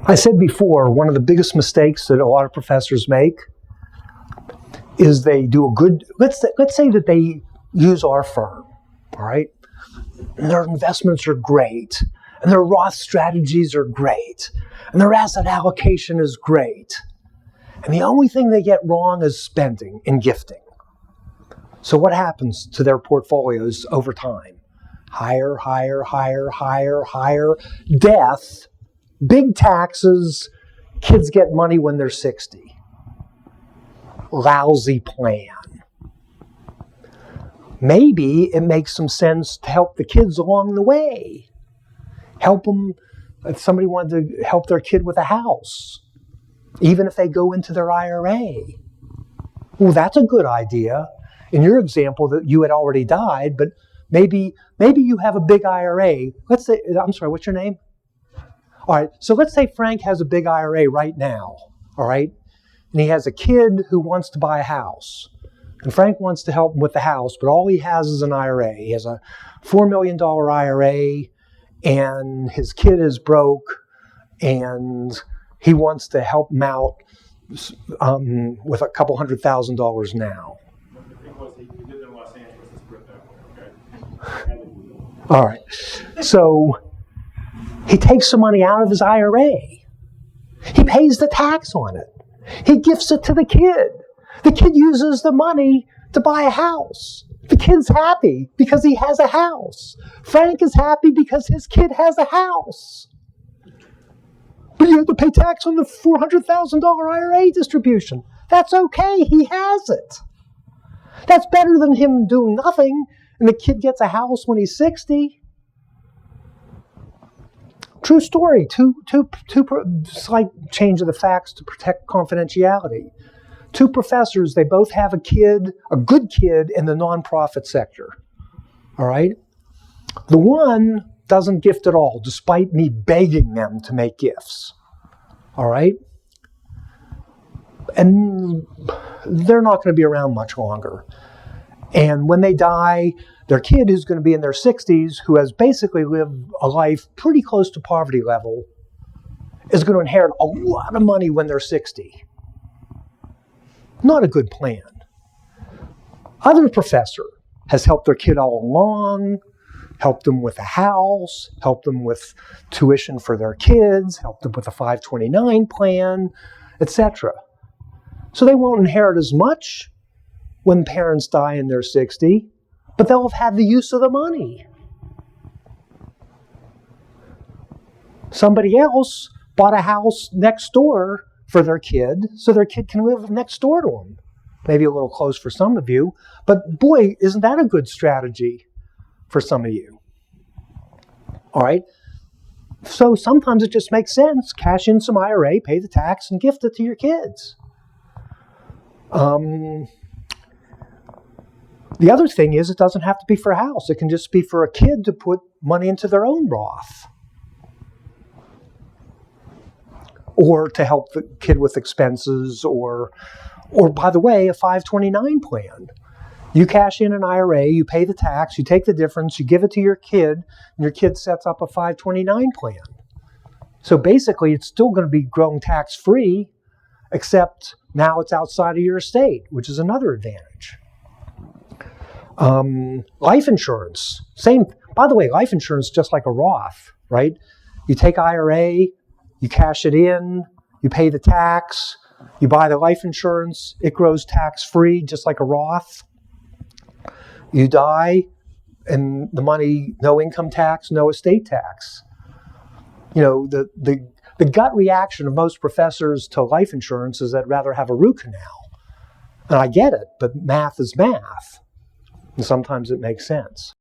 I said before, one of the biggest mistakes that a lot of professors make is they do a good, let's say that they use our firm, all right? And their investments are great, and their Roth strategies are great, and their asset allocation is great. And the only thing they get wrong is spending and gifting. So what happens to their portfolios over time? Higher, higher, higher, higher, higher. Death, big taxes, kids get money when they're 60. Lousy plan. Maybe it makes some sense to help the kids along the way. Help them, if somebody wanted to help their kid with a house, even if they go into their IRA. Well, that's a good idea. In your example, that you had already died, but maybe you have a big IRA. Let's say, I'm sorry, what's your name? All right, so let's say Frank has a big IRA right now, all right? And he has a kid who wants to buy a house. And Frank wants to help him with the house, but all he has is an IRA. He has a $4 million IRA, and his kid is broke, and he wants to help him out with a couple $100,000 now. The thing was, he lived in Los Angeles. Let's put it that way, okay? All right. So he takes some money out of his IRA. He pays the tax on it. He gifts it to the kid. The kid uses the money to buy a house. The kid's happy because he has a house. Frank is happy because his kid has a house. But you have to pay tax on the $400,000 IRA distribution. That's okay. He has it. That's better than him doing nothing and the kid gets a house when he's 60. True story. Slight change of the facts to protect confidentiality. Two professors, they both have a kid, a good kid in the nonprofit sector. All right? The one doesn't gift at all, despite me begging them to make gifts. All right? And they're not going to be around much longer. And when they die, their kid, who's going to be in their 60s, who has basically lived a life pretty close to poverty level, is going to inherit a lot of money when they're 60. Not a good plan. Other professor has helped their kid all along, helped them with a house, helped them with tuition for their kids, helped them with a 529 plan, etc. So they won't inherit as much when parents die and they're 60, but they'll have had the use of the money. Somebody else bought a house next door for their kid, so their kid can live next door to them. Maybe a little close for some of you, but boy, isn't that a good strategy for some of you? All right? So sometimes it just makes sense. Cash in some IRA, pay the tax, and gift it to your kids. The other thing is, it doesn't have to be for a house. It can just be for a kid to put money into their own Roth. Or to help the kid with expenses, or by the way, a 529 plan. You cash in an IRA, you pay the tax, you take the difference, you give it to your kid, and your kid sets up a 529 plan. So basically, it's still going to be growing tax-free, except now it's outside of your estate, which is another advantage. Life insurance, same. By the way, life insurance is just like a Roth, right? You take IRA, you cash it in, you pay the tax, you buy the life insurance, it grows tax-free, just like a Roth. You die, and the money, no income tax, no estate tax. You know, the gut reaction of most professors to life insurance is they'd rather have a root canal. And I get it, but math is math. And sometimes it makes sense.